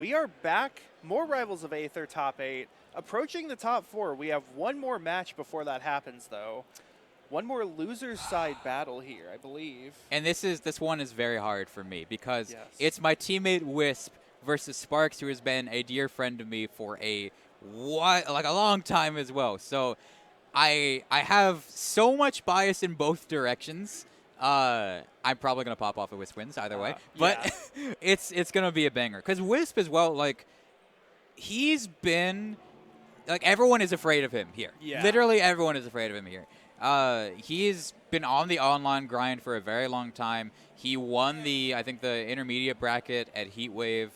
We are back. More Rivals of Aether top 8. Approaching the top 4. We have one more match before that happens, though. One more loser's side battle here, I believe. And this one is very hard for me because Yes. it's my teammate Wisp versus Sparx, who has been a dear friend to me for a long time as well. So I have so much bias in both directions. I'm probably gonna pop off if Wisp wins either way, but yeah. it's gonna be a banger because Wisp as well. Like he's been like everyone is afraid of him here. Yeah. Literally everyone is afraid of him here. He's been on the online grind for a very long time. He won I think the intermediate bracket at Heatwave.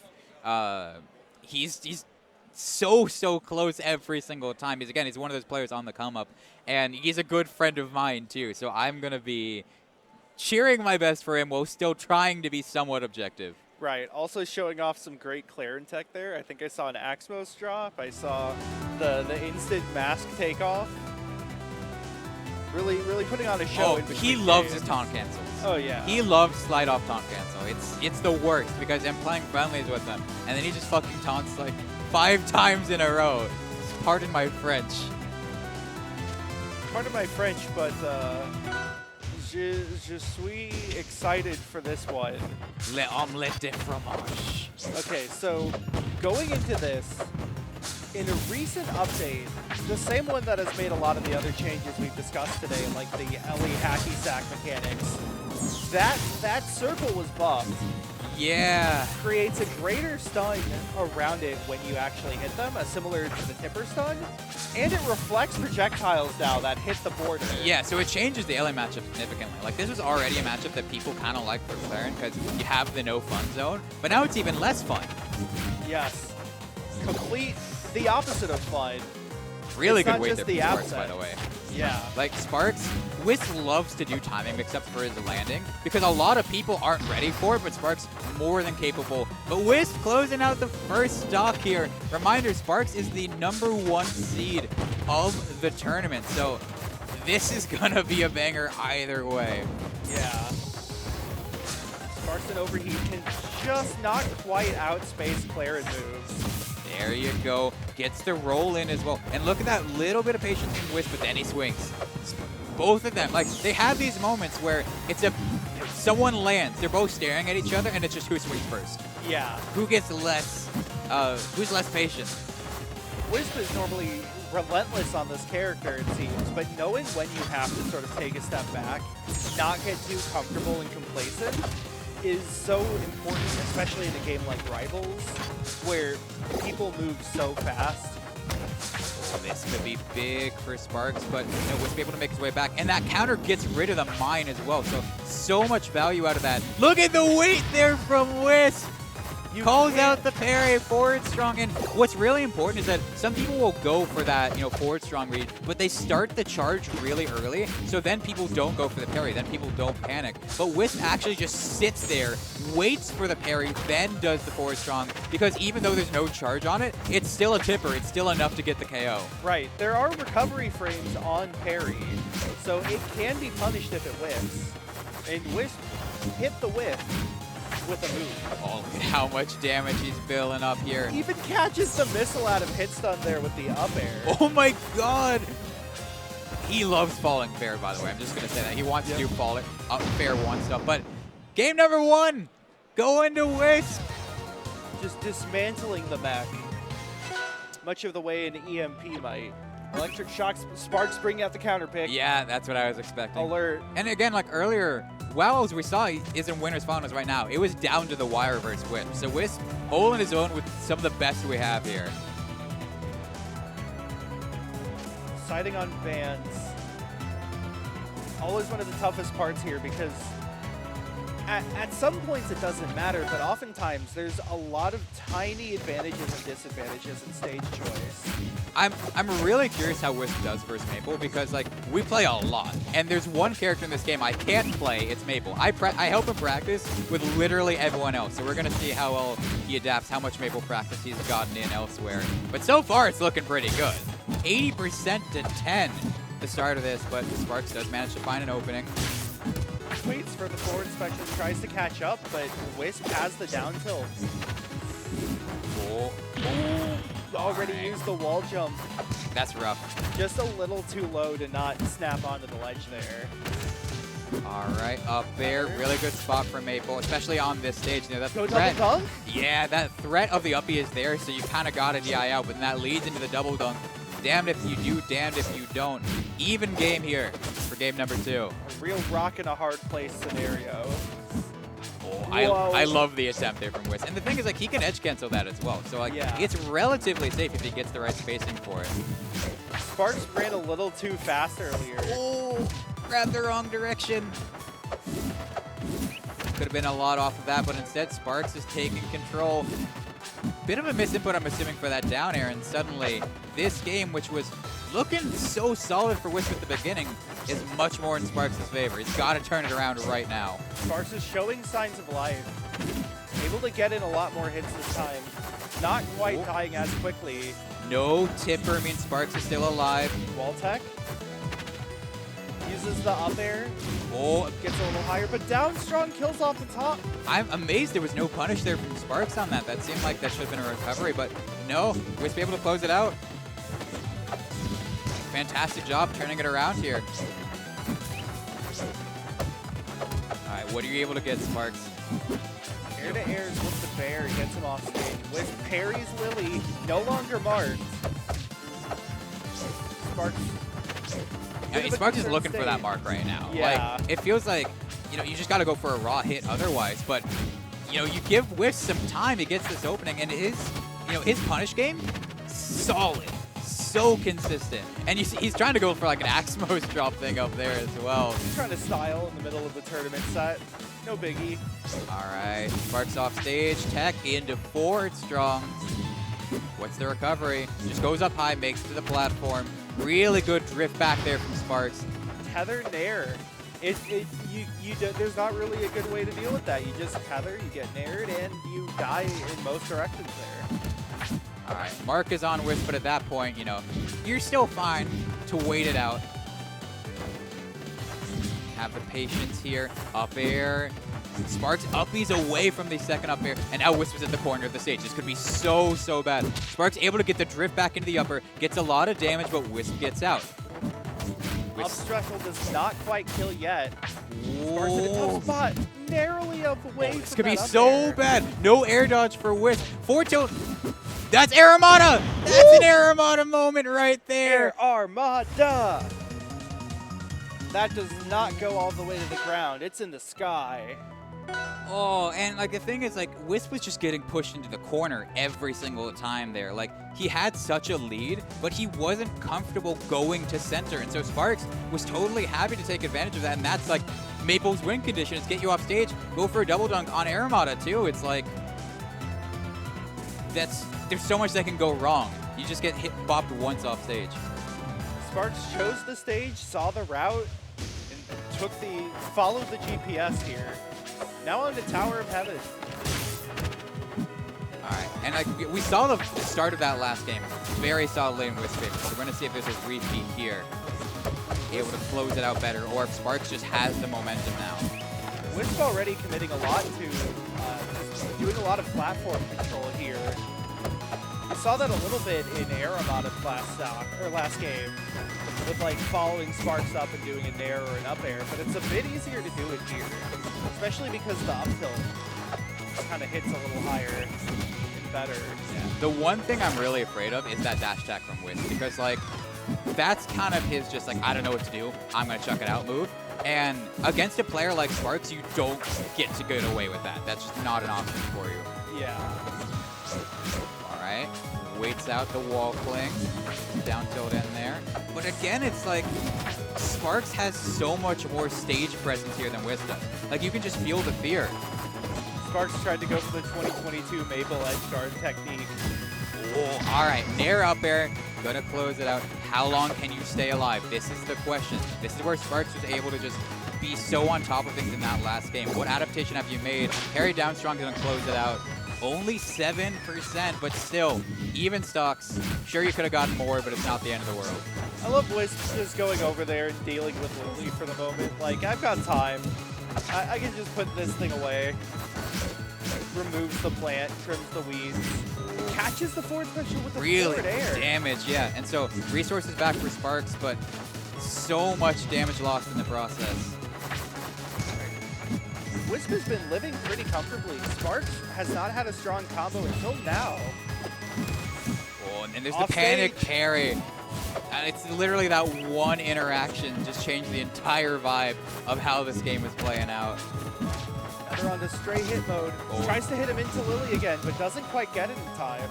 He's so close every single time. He's one of those players on the come up, and he's a good friend of mine too. So I'm gonna be cheering my best for him while still trying to be somewhat objective. Right. Also showing off some great Clairen tech there. I think I saw an Axmos drop. I saw the instant mask takeoff. Really putting on a show. Oh, in he between loves games. his taunt cancels. Oh yeah. He loves slide off taunt cancel. It's the worst because I'm playing friendlies with him, and then he just fucking taunts like 5 times in a row. Pardon my French. Pardon my French, but je suis excited for this one. Le omelette de fromage. Okay, so going into this, in a recent update, the same one that has made a lot of the other changes we've discussed today, like the Ellie hacky sack mechanics, that circle was buffed. Yeah. Creates a greater stun around it when you actually hit them, similar to the tipper stun, and it reflects projectiles now that hit the border. Yeah, so it changes the LA matchup significantly. Like, this was already a matchup that people kind of like for Clairen because you have the no fun zone, but now it's even less fun. Yes. Complete the opposite of fun. Really It's good not weight just there the from Sparx, outset. by the way. Yeah. Like, Sparx, Wisp loves to do timing mix-ups for his landing because a lot of people aren't ready for it, but Sparx more than capable. But Wisp closing out the first stock here. Reminder, Sparx is the #1 seed of the tournament, so this is gonna be a banger either way. Yeah. Sparx overheat can just not quite outspace Clairen moves. There you go. Gets the roll in as well. And look at that little bit of patience from Wisp, but then he swings. Both of them, like, they have these moments where someone lands, they're both staring at each other, and it's just who swings first. Yeah. Who gets less, who's less patient? Wisp is normally relentless on this character, it seems, but knowing when you have to sort of take a step back, not get too comfortable and complacent, is so important, especially in a game like Rivals, where people move so fast. This could be big for Sparx, but Wisp able to make his way back. And that counter gets rid of the mine as well, so much value out of that. Look at the weight there from Wisp! Calls out the parry, forward strong, and what's really important is that some people will go for that, forward strong read, but they start the charge really early, so then people don't go for the parry, then people don't panic. But Wisp actually just sits there, waits for the parry, then does the forward strong, because even though there's no charge on it, it's still a tipper, it's still enough to get the KO. Right, there are recovery frames on parry, so it can be punished if it whiffs. And Wisp hit the whiff with a move. Oh, look at how much damage he's building up here. Even catches the missile out of hit stun there with the up air. Oh my god! He loves falling fair, by the way. I'm just going to say that. He wants to do falling up fair one stuff. But game number 1, going to Wisp. Just dismantling the mech. Much of the way an EMP might. Electric Shock, Sparx bringing out the counter pick. Yeah, that's what I was expecting. Alert. And again, like earlier, WoW, as we saw, is in winners finals right now. It was down to the wire versus Wisp. So Wisp holding his own with some of the best we have here. Siding on bans. Always one of the toughest parts here because at some points it doesn't matter, but oftentimes there's a lot of tiny advantages and disadvantages in stage choice. I'm really curious how Wisp does versus Maypul because, like, we play a lot. And there's one character in this game I can't play, it's Maypul. I help him practice with literally everyone else. So we're going to see how well he adapts, how much Maypul practice he's gotten in elsewhere. But so far, it's looking pretty good. 80% to 10 the start of this, but Sparx does manage to find an opening. Waits for the forward inspection, tries to catch up, but Wisp has the down tilt. already used the wall jump. That's rough. Just a little too low to not snap onto the ledge there. All right, up there, really good spot for Maypul, especially on this stage. You know, that Go threat, double dunk? yeah, that threat of the uppie is there, so you kind of got to DI out, but then that leads into the double dunk. Damned if you do, damned if you don't. Even game here for game number 2. A real rock in a hard place scenario. Oh, I love the attempt there from Wisp. And the thing is, like, he can edge cancel that as well. So, like, yeah. It's relatively safe if he gets the right spacing for it. Sparx ran a little too fast earlier. Oh, grabbed the wrong direction. Could have been a lot off of that, but instead Sparx is taking control. Bit of a misinput, I'm assuming, for that down air, and suddenly this game, which was looking so solid for Wisp at the beginning, is much more in Sparx' favor. He's got to turn it around right now. Sparx is showing signs of life. Able to get in a lot more hits this time. Not quite dying as quickly. No tipper means Sparx is still alive. Wall tech. Uses the up air. Oh, gets a little higher, but down strong kills off the top. I'm amazed there was no punish there from Sparx on that. That seemed like that should have been a recovery, but no, Wisp able to close it out. Fantastic job turning it around here. All right, what are you able to get, Sparx? Air to airs with the bear, gets him off stage. Wisp parries Lily, no longer marked. Sparx. I mean, Sparx is looking for that mark right now. Yeah. Like, it feels like, you know, you just got to go for a raw hit otherwise. But, you know, you give Wisp some time, he gets this opening, and his punish game, solid, so consistent. And you see, he's trying to go for like an Axmos drop thing up there as well. He's trying to style in the middle of the tournament set. No biggie. All right, Sparx off stage, tech into forward strong. What's the recovery? Just goes up high, makes it to the platform. Really good drift back there from Sparx. Tether nair. There's not really a good way to deal with that. You just tether, you get naired, and you die in most directions there. All right, Mark is on Wisp, but at that point, you know, you're still fine to wait it out. Have the patience here. Up air. Sparx uppies away from the second up air, and now Wisp is at the corner of the stage. This could be so, so bad. Sparx able to get the drift back into the upper, gets a lot of damage, but Wisp gets out. Up special does not quite kill yet. Sparx in a tough spot, narrowly away from This could be that so up air. bad. No air dodge for Wisp. Forward tilt. That's Air Armada. That's an Air Armada moment right there. Air Armada. That does not go all the way to the ground. It's in the sky. Oh, and like the thing is, like, Wisp was just getting pushed into the corner every single time there. Like, he had such a lead, but he wasn't comfortable going to center. And so Sparx was totally happy to take advantage of that. And that's like Maypul's win condition is get you off stage, go for a double dunk on Air Armada too. It's like, there's so much that can go wrong. You just get hit, bopped once off stage. Sparx chose the stage, saw the route, and followed the GPS here. Now on to Tower of Heaven. All right, and like we saw the start of that last game very solidly in Wisp favor. So we're going to see if there's a repeat here. Able to close it out better, or if Sparx just has the momentum now. Wisp already committing a lot to doing a lot of platform control here. We saw that a little bit in Air Armada's last game, with like following Sparx up and doing a nair or an up air, but it's a bit easier to do it here, especially because the up tilt kind of hits a little higher and better. Yeah. The one thing I'm really afraid of is that dash attack from Wisp, because like that's kind of his just like, I don't know what to do, I'm going to chuck it out move. And against a player like Sparx, you don't get to get away with that. That's just not an option for you. Yeah. All right, waits out the wall cling, down tilt in there. But again, it's like Sparx has so much more stage presence here than Wisp does. Like, you can just feel the fear. Sparx tried to go for the 2022 Maypul edge guard technique. Oh, all right, nair up air, gonna close it out. How long can you stay alive? This is the question. This is where Sparx was able to just be so on top of things in that last game. What adaptation have you made? Harry down strong, gonna close it out. Only 7%, but still, even stocks. Sure, you could have gotten more, but it's not the end of the world. I love Wisp just going over there and dealing with Lily for the moment. Like, I've got time. I can just put this thing away. Removes the plant, trims the weeds, catches catches the forward special with the really forward air. damage, yeah. And so resources back for Sparx, but so much damage lost in the process. Wisp has been living pretty comfortably. Sparx has not had a strong combo until now. Oh, and then there's Off the panic stage. carry. And it's literally that one interaction just changed the entire vibe of how this game was playing out. They're on the straight hit mode. Oh. Tries to hit him into Lily again, but doesn't quite get it in time.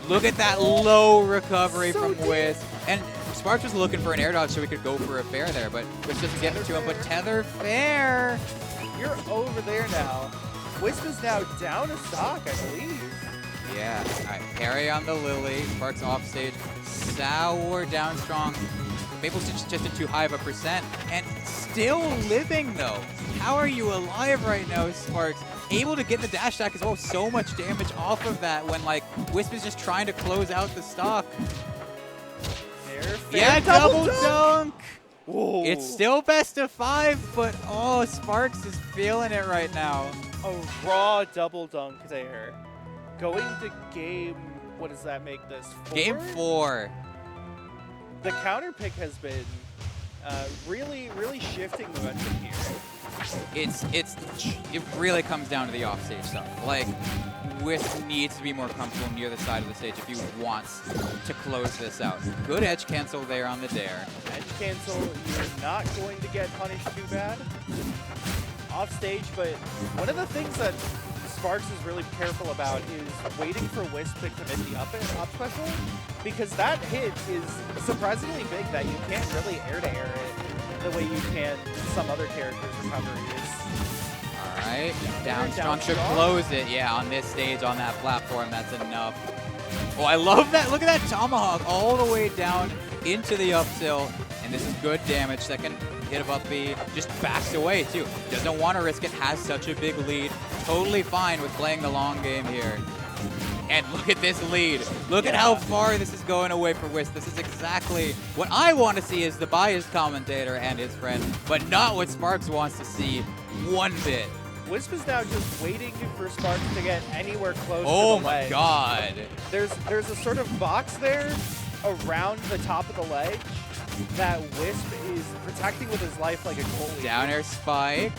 Look at that low recovery So from deep. Wisp. And Sparx was looking for an air dodge so we could go for a fair there, but Wisp doesn't get it to him. But tether fair. You're over there now. Wisp is now down a stock, I believe. Yeah. All right. Parry on the Lily. Sparx off stage. Sour down strong. Maypul's just at too high of a percent. And still living, though. How are you alive right now, Sparx? Able to get the dash attack as well. So much damage off of that when, like, Wisp is just trying to close out the stock. Fair, Yeah, double dunk! Whoa. It's still best of 5, but oh, Sparx is feeling it right now. a raw double dunk there. Going to game, what does that make this? 4? Game 4. The counter pick has been really shifting momentum here. It really comes down to the offstage stuff. Like, Wisp needs to be more comfortable near the side of the stage if he wants to close this out. Good edge cancel there on the dare. Edge cancel, you're not going to get punished too bad. Off stage, but one of the things that Sparx is really careful about is waiting for Wisp to commit the up special, because that hit is surprisingly big that you can't really air-to-air it the way you can some other characters' recoveries. All right, down strong down should strong. close it. Yeah, on this stage, on that platform, that's enough. Oh, I love that. Look at that tomahawk all the way down into the up tilt. And this is good damage. Second hit of up B. Just backs away, too. Doesn't want to risk it. Has such a big lead. Totally fine with playing the long game here. And look at this lead. Look at how far this is going away for Wisp. This is exactly what I want to see as the biased commentator and his friend, but not what Sparx wants to see one bit. Wisp is now just waiting for Sparx to get anywhere close Oh to the my ledge. god. There's a sort of box there around the top of the ledge that Wisp is protecting with his life like a goalie. Down air spike.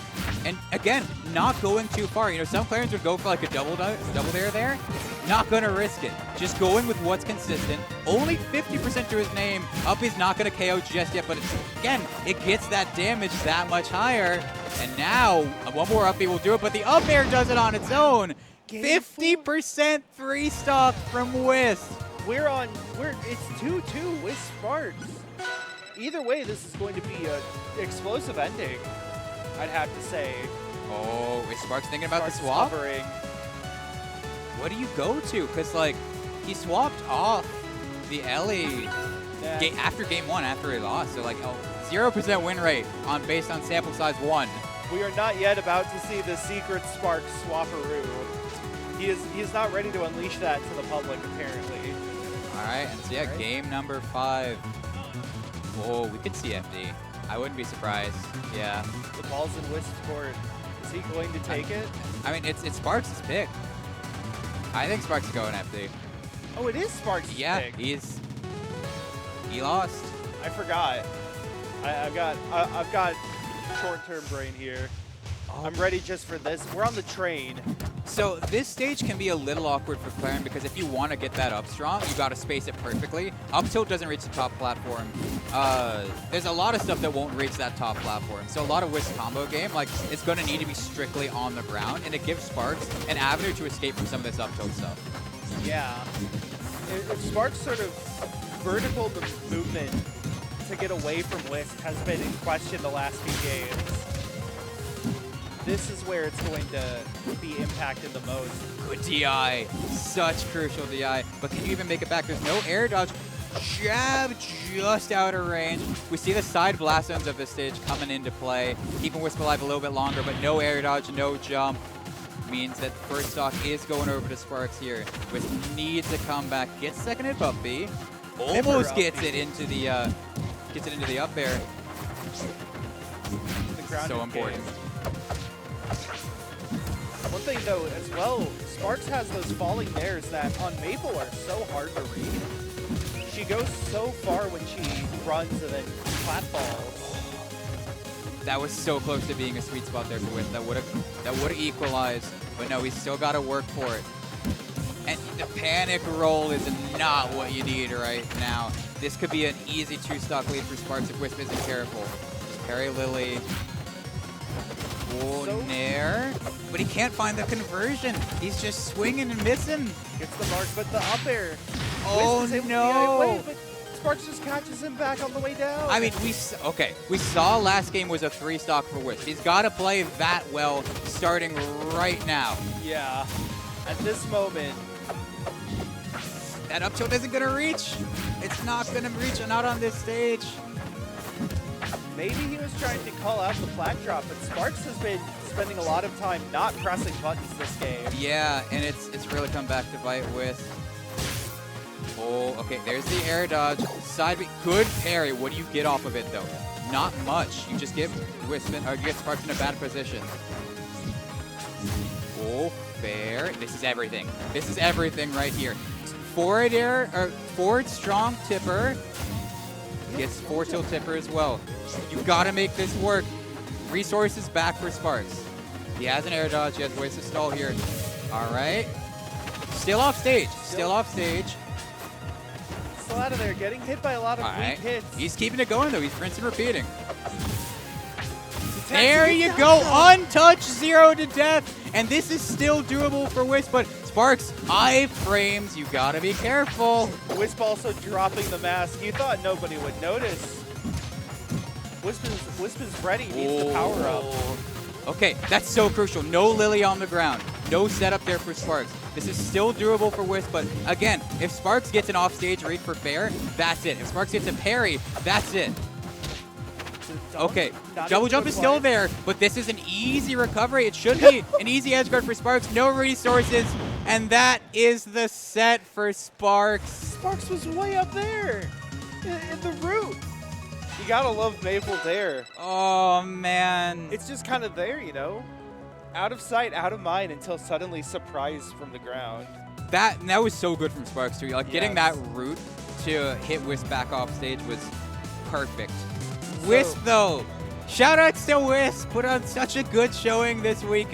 And again, not going too far. You know, some Clairens would go for like a double dare there. Not going to risk it. Just going with what's consistent. Only 50% to his name. Up is not going to KO just yet, but again, it gets that damage that much higher. And now, one more up B will do it, but the up air does it on its own. 50% 3-stock from Wisp. It's 2-2 with Sparx. Either way, this is going to be an explosive ending, I'd have to say. Oh, is Sparx thinking about the Sparx swap? hovering. What do you go to? Because, like, he swapped off the Ellie after game 1, after he lost. So, like, 0% win rate based on sample size 1. We are not yet about to see the secret Sparx swapperoo. He is not ready to unleash that to the public, apparently. All right, and so, yeah, game number 5. Oh, we could see FD. I wouldn't be surprised. Yeah. The ball's in Wisp's court. Is he going to take it? I mean, it's Sparx's pick. I think Sparx is going FD. Oh, it is Sparx's Yeah, pick. he lost. I forgot. I've got short-term brain here. Oh. I'm ready just for this. We're on the train. So this stage can be a little awkward for Clairen because if you want to get that up strong, you got to space it perfectly. Up tilt doesn't reach the top platform. There's a lot of stuff that won't reach that top platform. So a lot of Wisp combo game, like, it's going to need to be strictly on the ground, and it gives Sparx an avenue to escape from some of this up tilt stuff. Yeah. If Sparx sort of vertical movement to get away from Wisp has been in question the last few games. This is where it's going to be impacted the most. Good DI. Such crucial DI. But can you even make it back? There's no air dodge. Jab just out of range. We see the side blast zones of this stage coming into play, keeping Wisp alive a little bit longer, but no air dodge, no jump. Means that first stock is going over to Sparx here. Wisp needs to come back. Gets second hit up B. Almost gets it into the up air. The grounded So important. game. One thing, though, as well, Sparx has those falling bears that on Maypul are so hard to read. She goes so far when she runs and then platfalls. That was so close to being a sweet spot there for Wisp. That would have equalized, but no, we still got to work for it. And the panic roll is not what you need right now. This could be an easy 2-stock lead for Sparx if Wisp isn't careful. Just parry Lily. Oh, Nair. But he can't find the conversion. He's just swinging and missing. Gets the mark, but the up air. Oh, no. But Sparx just catches him back on the way down. I mean, we saw last game was a 3-stock for Wisp. He's got to play that well starting right now. Yeah. At this moment. That up tilt isn't going to reach. It's not going to reach, not on this stage. Maybe he was trying to call out the flag drop, but Sparx has been spending a lot of time not pressing buttons this game. Yeah, and it's really come back to bite with. Oh, okay, there's the air dodge. Side B, good parry. What do you get off of it, though? Not much. You just get Wisp, or you get Sparx in a bad position. Oh, fair. This is everything. This is everything right here. Forward air, or forward strong tipper. Gets 4-tilt tipper as well. You gotta make this work. Resources back for Sparx. He has an air dodge. He has ways to stall here. All right. Still off stage. Still off stage. Still out of there. Getting hit by a lot of weak hits. He's keeping it going, though. He's rinsing and repeating. There you go. Untouched 0 to death. And this is still doable for Wisp, but Sparx, iframes. You gotta be careful. Wisp also dropping the mask. You thought nobody would notice. Wisp is ready. He needs the power up. Okay, that's so crucial. No Lily on the ground. No setup there for Sparx. This is still doable for Wisp, but again, if Sparx gets an offstage read for fair, that's it. If Sparx gets a parry, that's it. Okay, double jump is still there, but this is an easy recovery. It should be an easy edge guard for Sparx. No resources, and that is the set for Sparx. Sparx was way up there in the root. You gotta love Maypul there. Oh, man. It's just kind of there, you know? Out of sight, out of mind until suddenly surprise from the ground. That was so good from Sparx, too. Like, getting that root to hit Wisp back off stage was perfect. Wisp, though. Shout outs to Wisp. Put on such a good showing this weekend.